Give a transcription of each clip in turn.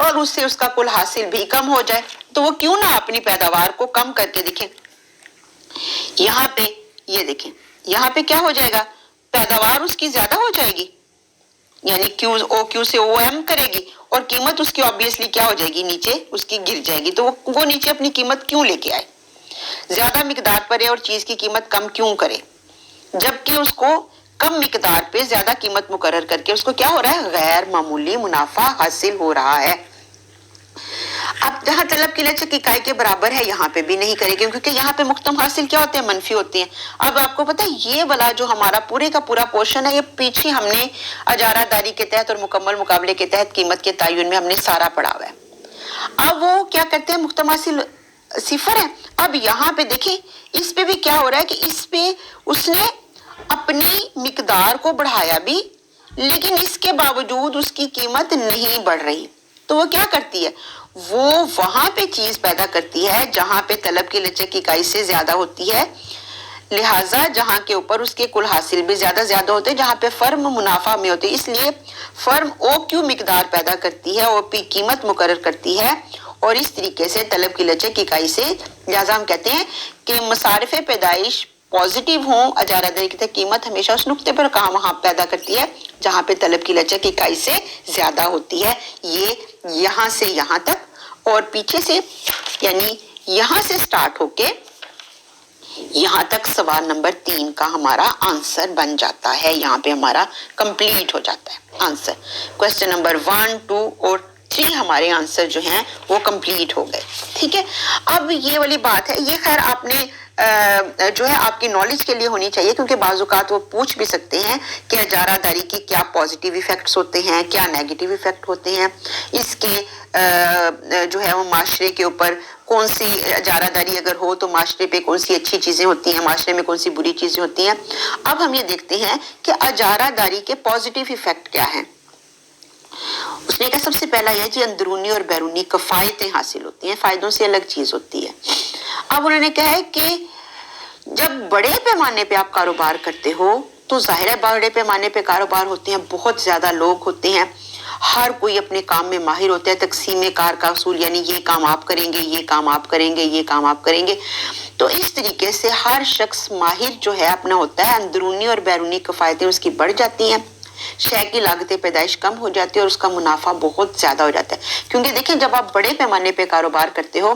اور اس سے اس کا کل حاصل بھی کم ہو جائے، تو وہ کیوں نہ اپنی پیداوار کو کم کر کے دیکھیں۔ یہاں پہ یہ دیکھیں، یہاں پہ کیا ہو جائے گا، پیداوار اس کی زیادہ ہو جائے گی، یعنی کیو سے او ایم کرے گی، اور قیمت اس کی obviously کیا ہو جائے گی، نیچے اس کی گر جائے گی۔ تو وہ نیچے اپنی قیمت کیوں لے کے آئے، زیادہ مقدار پر ہے اور چیز کی قیمت کم کیوں کرے، جبکہ اس کو کم مقدار پہ زیادہ قیمت مقرر کر کے اس کو کیا ہو رہا ہے، غیر معمولی منافع حاصل ہو رہا ہے۔ اب جہاں طلب کی لچک اکائی کے برابر ہے یہاں پہ بھی نہیں کرے گی، کیونکہ یہاں پہ مختم حاصل کیا ہوتے ہیں، منفی ہوتے ہیں۔ اب آپ کو پتہ ہے یہ والا جو ہمارا پورے کا پورا پورشن ہے، یہ پیچھے ہم نے اجارہ داری کے تحت اور مکمل مقابلے کے تحت قیمت کے تعین میں ہم نے سارا پڑھا ہوا ہے۔ اب وہ کیا کرتے ہیں، مختم حاصل صفر ہے۔ اب یہاں پہ دیکھیں اس پہ بھی کیا ہو رہا ہے کہ اس پہ اس نے اپنی مقدار کو بڑھایا بھی، لیکن اس کے باوجود اس کی قیمت نہیں بڑھ رہی، تو وہ کیا کرتی ہے، وہ وہاں پہ چیز پیدا کرتی ہے جہاں پہ طلب کی لچک اکائی سے زیادہ ہوتی ہے، لہٰذا جہاں کے اوپر اس کے کل حاصل بھی زیادہ ہوتے ہیں، جہاں پہ فرم منافع میں ہوتے ہیں، اس لیے فرم او کیو مقدار پیدا کرتی ہے، او پی قیمت مقرر کرتی ہے، اور اس طریقے سے طلب کی لچک اکائی سے، لہٰذا ہم کہتے ہیں کہ مصارف پیدائش پازیٹیو ہوں، اجارہ داری کی قیمت ہمیشہ اس نقطے پر کہاں وہاں پیدا کرتی ہے جہاں پہ طلب کی لچک اکائی سے زیادہ ہوتی ہے۔ یہ یہاں سے یہاں تک اور پیچھے سے یعنی یہاں سے سٹارٹ ہو کے یہاں تک سوال نمبر 3 کا ہمارا آنسر بن جاتا ہے، یہاں پہ ہمارا کمپلیٹ ہو جاتا ہے آنسر۔ کوسچن نمبر 1، 2 اور 3 ہمارے آنسر جو ہیں وہ کمپلیٹ ہو گئے، ٹھیک ہے۔ اب یہ والی بات ہے، یہ خیر آپ نے جو ہے آپ کی نالج کے لیے ہونی چاہیے، کیونکہ بعض اوقات وہ پوچھ بھی سکتے ہیں کہ اجارہ داری کی کیا پازیٹیو ایفیکٹس ہوتے ہیں، کیا نیگیٹو ایفیکٹ ہوتے ہیں، اس کے جو ہے وہ معاشرے کے اوپر کون سی اجارہ داری اگر ہو تو معاشرے پہ کون سی اچھی چیزیں ہوتی ہیں، معاشرے میں کون سی بری چیزیں ہوتی ہیں۔ اب ہم یہ دیکھتے ہیں کہ اجارہ داری کے پازیٹیو ایفیکٹ کیا ہیں۔ اس نے کہا سب سے پہلا یہ جی اندرونی اور بیرونی کفایتیں حاصل ہوتی ہیں، فائدوں سے الگ چیز ہوتی ہے۔ اب انہوں نے کہا ہے کہ جب بڑے پیمانے پہ آپ کاروبار کرتے ہو تو ظاہر ہے بڑے پیمانے پہ کاروبار ہوتے ہیں، بہت زیادہ لوگ ہوتے ہیں، ہر کوئی اپنے کام میں ماہر ہوتا ہے، تقسیم کار کا اصول یعنی یہ کام آپ کریں گے، یہ کام آپ کریں گے، یہ کام آپ کریں گے، تو اس طریقے سے ہر شخص ماہر جو ہے اپنا ہوتا ہے، اندرونی اور بیرونی کفایتیں اس کی بڑھ جاتی ہیں، شے کی لاگت پیدائش کم ہو جاتی ہے اور اس کا منافع بہت زیادہ ہو جاتا ہے۔ کیونکہ دیکھیں جب آپ بڑے پیمانے پہ کاروبار کرتے ہو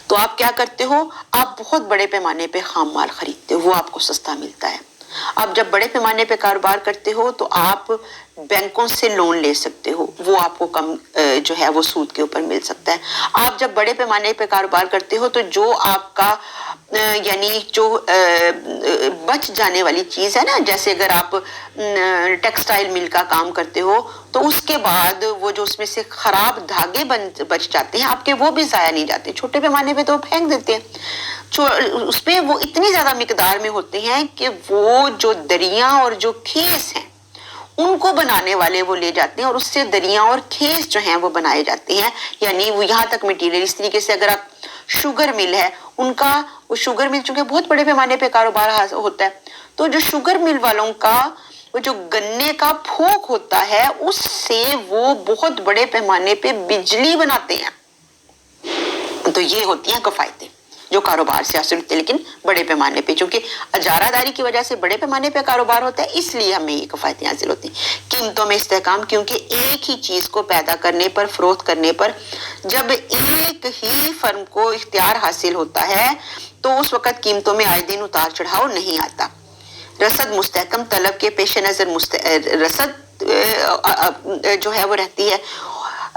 تو آپ کیا کرتے ہو، آپ بہت بڑے پیمانے پہ خام مال خریدتے ہو، وہ آپ کو سستا ملتا ہے۔ آپ جب بڑے پیمانے پہ کاروبار کرتے ہو تو آپ بینکوں سے لون لے سکتے ہو، وہ آپ کو کم جو ہے وہ سود کے اوپر مل سکتا ہے۔ آپ جب بڑے پیمانے پہ کاروبار کرتے ہو تو جو آپ کا یعنی جو بچ جانے والی چیز ہے نا، جیسے اگر آپ ٹیکسٹائل مل کا کام کرتے ہو تو اس کے بعد وہ جو اس میں سے خراب دھاگے بچ جاتے ہیں آپ کے، وہ بھی ضائع نہیں جاتے، چھوٹے پیمانے پہ تو پھینک دیتے ہیں، اس پہ وہ اتنی زیادہ مقدار میں ہوتے ہیں کہ وہ جو دریاں اور جو کھیس ہیں ان کو بنانے والے وہ لے جاتے ہیں اور اس سے دریاں اور کھیس جو ہیں وہ بنائے جاتے ہیں، یعنی وہ یہاں تک مٹیریل۔ اس طریقے سے اگر آپ شوگر مل ہے ان کا، وہ شوگر مل چونکہ بہت بڑے پیمانے پہ کاروبار ہوتا ہے، تو جو شوگر مل والوں کا وہ جو گنے کا پھوک ہوتا ہے اس سے وہ بہت بڑے پیمانے پہ بجلی بناتے ہیں۔ تو یہ ہوتی ہیں کفایتیں جو کاروبار سے حاصل ہوتے ہیں، لیکن بڑے پیمانے پہ، چونکہ اجارہ داری کی وجہ سے بڑے پیمانے پہ کاروبار ہوتا ہے اس لیے ہمیں یہ کفایتیں حاصل ہوتی ہیں۔ قیمتوں میں استحکام، کیونکہ ایک ہی چیز کو پیدا کرنے پر، فروخت کرنے پر جب ایک ہی فرم کو اختیار حاصل ہوتا ہے تو اس وقت قیمتوں میں آئے دن اتار چڑھاؤ نہیں آتا۔ رسد مستحکم، طلب کے پیش نظر رسد جو ہے وہ رہتی ہے،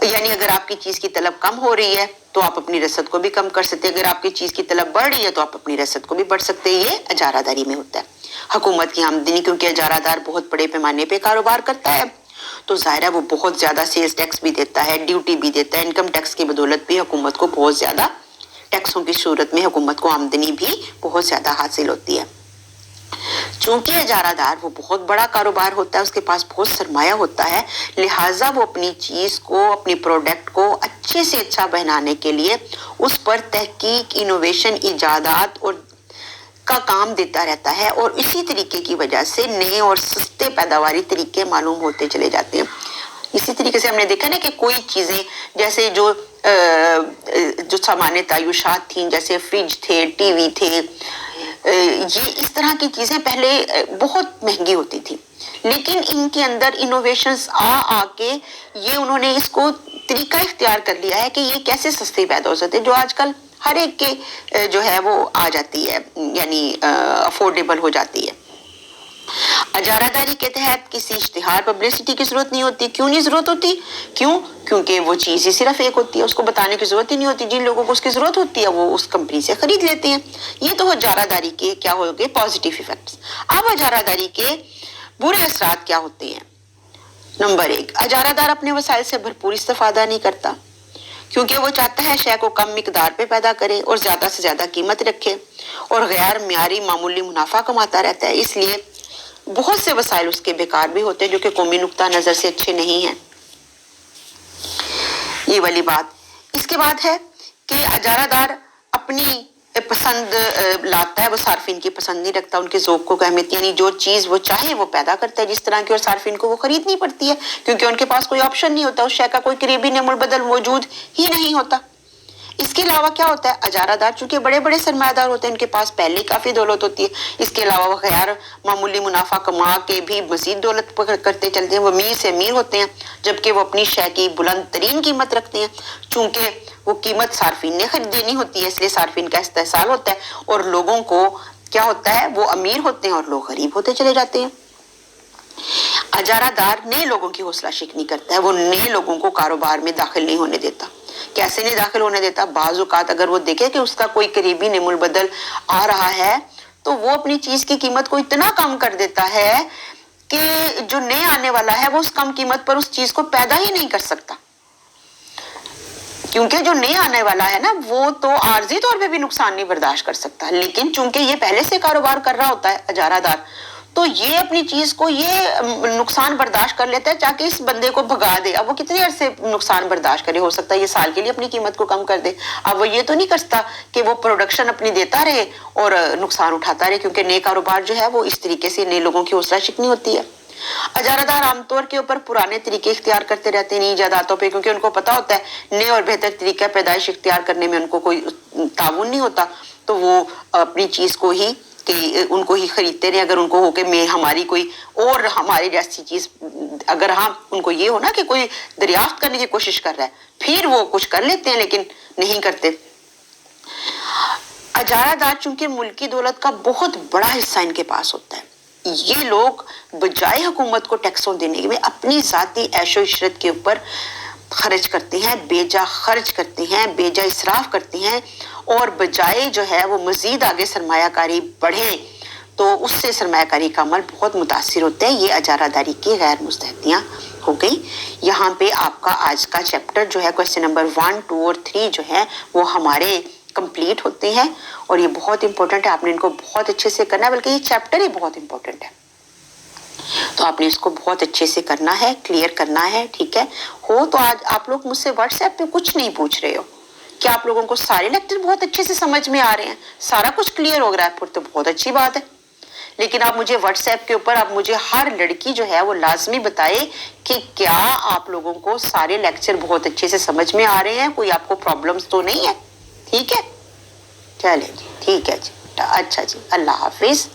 یعنی اگر آپ کی چیز کی طلب کم ہو رہی ہے تو آپ اپنی رسد کو بھی کم کر سکتے ہیں، اگر آپ کی چیز کی طلب بڑھ رہی ہے تو آپ اپنی رسد کو بھی بڑھ سکتے ہیں، یہ اجارہ داری میں ہوتا ہے۔ حکومت کی آمدنی، کیونکہ اجارہ دار بہت بڑے پیمانے پہ کاروبار کرتا ہے تو ظاہر ہے وہ بہت زیادہ سیلز ٹیکس بھی دیتا ہے، ڈیوٹی بھی دیتا ہے، انکم ٹیکس کی بدولت بھی حکومت کو بہت زیادہ، ٹیکسوں کی صورت میں حکومت کو آمدنی بھی بہت زیادہ حاصل ہوتی ہے۔ چونکہ اجارہ دار وہ بہت بڑا کاروبار ہوتا ہے، اس کے پاس بہت سرمایہ ہوتا ہے، لہٰذا وہ اپنی چیز کو، اپنی پروڈکٹ کو اچھے سے اچھا بنانے کے لیے اس پر تحقیق، انوویشن، ایجادات اور کا کام دیتا رہتا ہے، اور اسی طریقے کی وجہ سے نئے اور سستے پیداواری طریقے معلوم ہوتے چلے جاتے ہیں۔ اسی طریقے سے ہم نے دیکھا نا کہ کوئی چیزیں جیسے جو سامان تعیشات تھیں، جیسے فریج تھے، ٹی وی تھے، یہ اس طرح کی چیزیں پہلے بہت مہنگی ہوتی تھی، لیکن ان کے اندر انوویشنز آ کے یہ انہوں نے اس کو طریقہ اختیار کر لیا ہے کہ یہ کیسے سستے پیدا ہو سکتے، جو آج کل ہر ایک کے جو ہے وہ آ جاتی ہے، یعنی افورڈیبل ہو جاتی ہے۔ اجارہ داری کے تحت کسی اشتہار پبلسٹی کی ضرورت نہیں ہوتی۔ کیوں نہیں ضرورت ہوتی؟ کیونکہ وہ چیز ہی صرف ایک ہوتی ہے، اس کو بتانے کی ضرورت ہی نہیں ہوتی، جن لوگوں کو اس کی ضرورت ہوتی ہے وہ اس کمپنی سے خرید لیتے ہیں۔ یہ تو اجارہ داری کے کیا ہو گئے پازیٹیو ایفیکٹس۔ اب اجارہ داری کے برے اثرات کیا ہوتے ہیں؟ نمبر 1، اجارہ دار اپنے وسائل سے بھرپور استفادہ نہیں کرتا، کیونکہ وہ چاہتا ہے شے کو کم مقدار پہ پیدا کرے اور زیادہ سے زیادہ قیمت رکھے اور غیر معیاری معمولی منافع کماتا رہتا ہے، اس لیے بہت سے وسائل اس کے بیکار بھی ہوتے ہیں جو کہ قومی نقطہ نظر سے اچھے نہیں ہیں۔ یہ والی بات۔ اس کے بعد ہے کہ اجارہ دار اپنی پسند لاتا ہے، وہ صارفین کی پسند نہیں رکھتا، ان کے ذوق کو اہمیت، یعنی جو چیز وہ چاہے وہ پیدا کرتا ہے جس طرح کی، اور صارفین کو وہ خریدنی پڑتی ہے کیونکہ ان کے پاس کوئی آپشن نہیں ہوتا، اس شے کا کوئی قریبی نعم البدل موجود ہی نہیں ہوتا۔ اس کے علاوہ کیا ہوتا ہے؟ اجارہ دار چونکہ بڑے بڑے سرمایہ دار ہوتے ہیں، ان کے پاس پہلے ہی کافی دولت ہوتی ہے، اس کے علاوہ وہ غیر معمولی منافع کما کے بھی مزید دولت کرتے چلتے ہیں، وہ امیر سے امیر ہوتے ہیں جبکہ وہ اپنی شے کی بلند ترین قیمت رکھتے ہیں، چونکہ وہ قیمت صارفین نے خریدنی ہوتی ہے، اس لیے صارفین کا استحصال ہوتا ہے اور لوگوں کو کیا ہوتا ہے، وہ امیر ہوتے ہیں اور لوگ غریب ہوتے چلے جاتے ہیں۔ اجارہ دار نئے لوگوں کی حوصلہ شکنی کرتا ہے، وہ نئے لوگوں کو کاروبار میں داخل نہیں ہونے دیتا۔ کیسے نہیں داخل ہونے دیتا؟ بعض اوقات اگر وہ دیکھے کہ اس کا کوئی قریبی نعم البدل آ رہا ہے تو وہ اپنی چیز کی قیمت کو اتنا کم کر دیتا ہے کہ جو نئے آنے والا ہے وہ اس کم قیمت پر اس چیز کو پیدا ہی نہیں کر سکتا، کیونکہ جو نئے آنے والا ہے نا وہ تو عارضی طور پہ بھی نقصان نہیں برداشت کر سکتا، لیکن چونکہ یہ پہلے سے کاروبار کر رہا ہوتا ہے اجارہ دار، تو یہ اپنی چیز کو یہ نقصان برداشت کر لیتا ہے تاکہ اس بندے کو بھگا دے۔ اب وہ کتنے عرصے نقصان برداشت کرے، ہو سکتا ہے یہ سال کے لیے اپنی قیمت کو کم کر دے۔ اب وہ یہ تو نہیں کرتا کہ وہ پروڈکشن اپنی دیتا رہے اور نقصان اٹھاتا رہے، کیونکہ نئے کاروبار جو ہے وہ اس طریقے سے نئے لوگوں کی حوصلہ شکنی ہوتی ہے۔ اجارہ دار عام طور کے اوپر پرانے طریقے اختیار کرتے رہتے ہیں نئی ایجاداتوں پہ، کیونکہ ان کو پتا ہوتا ہے نئے اور بہتر طریقہ پیدائش اختیار کرنے میں ان کو کوئی تعاون نہیں ہوتا، تو وہ اپنی چیز کو ہی کہ ان کو ہی خریدتے رہے۔ اگر ان کو ہو کہ میں ہماری کوئی اور ہماری جیسی چیز، اگر ہاں ان کو یہ ہو نا کہ کوئی دریافت کرنے کی کوشش کر رہا ہے، پھر وہ کچھ کر لیتے ہیں لیکن نہیں کرتے۔ اجارہ دار چونکہ ملکی دولت کا بہت بڑا حصہ ان کے پاس ہوتا ہے، یہ لوگ بجائے حکومت کو ٹیکسوں دینے میں اپنی ذاتی عیش و عشرت کے اوپر خرچ کرتے ہیں، بیجا خرچ کرتے ہیں، بیجا اسراف کرتے ہیں، اور بجائے جو ہے وہ مزید آگے سرمایہ کاری بڑھے تو اس سے سرمایہ کاری کا عمل بہت متاثر ہوتا ہے۔ یہ اجارہ داری کی غیر مستحقیاں ہو گئی۔ یہاں پہ آپ کا آج کا چیپٹر جو ہے کوسچن نمبر 1، 2 اور 3 جو ہے وہ ہمارے کمپلیٹ ہوتے ہیں، اور یہ بہت امپورٹنٹ ہے، آپ نے ان کو بہت اچھے سے کرنا ہے، بلکہ یہ چیپٹر ہی بہت امپورٹنٹ ہے، تو آپ نے اس کو بہت اچھے سے کرنا ہے، کلیئر کرنا ہے، ٹھیک ہے؟ ہو تو آج آپ لوگ مجھ سے واٹس ایپ پہ کچھ نہیں پوچھ رہے ہو، کیا آپ لوگوں کو سارے لیکچر بہت اچھے سے سمجھ میں آ رہے ہیں، سارا کچھ کلیئر ہو رہا ہے، پھر تو بہت اچھی بات ہے۔ لیکن آپ مجھے واٹس ایپ کے اوپر، آپ مجھے ہر لڑکی جو ہے وہ لازمی بتائے کہ کیا آپ لوگوں کو سارے لیکچر بہت اچھے سے سمجھ میں آ رہے ہیں، کوئی آپ کو پرابلمز تو نہیں ہے، ٹھیک ہے؟ چلے جی، ٹھیک ہے جی، اچھا جی، اللہ حافظ۔